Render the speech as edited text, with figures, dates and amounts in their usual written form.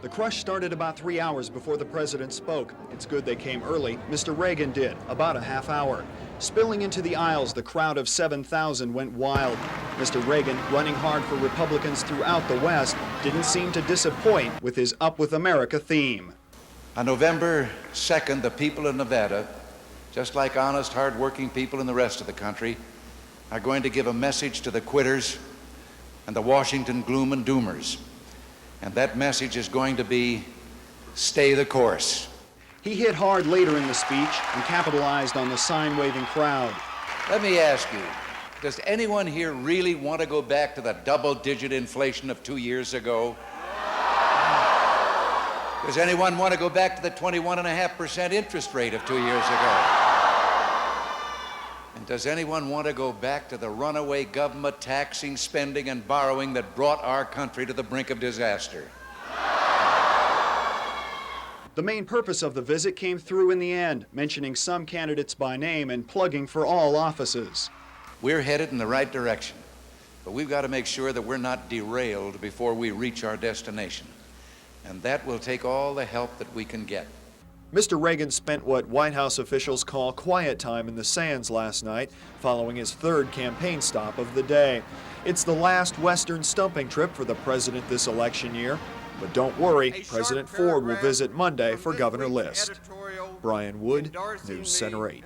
The crush started about 3 hours before the president spoke. It's good they came early. Mr. Reagan did, about a half hour. Spilling into the aisles, the crowd of 7,000 went wild. Mr. Reagan, running hard for Republicans throughout the West, didn't seem to disappoint with his Up with America theme. On November 2nd, the people of Nevada, just like honest, hard-working people in the rest of the country, are going to give a message to the quitters and the Washington gloom and doomers. And that message is going to be, stay the course. He hit hard later in the speech and capitalized on the sign-waving crowd. Let me ask you, does anyone here really want to go back to the double-digit inflation of 2 years ago? Does anyone want to go back to the 21.5% interest rate of 2 years ago? And does anyone want to go back to the runaway government taxing, spending, and borrowing that brought our country to the brink of disaster? The main purpose of the visit came through in the end, mentioning some candidates by name and plugging for all offices. We're headed in the right direction, but we've got to make sure that we're not derailed before we reach our destination. And that will take all the help that we can get. Mr. Reagan spent what White House officials call quiet time in the sands last night, following his third campaign stop of the day. It's the last Western stumping trip for the president this election year. But don't worry, President Ford will visit Monday for Governor List. Brian Wood, News Center 8.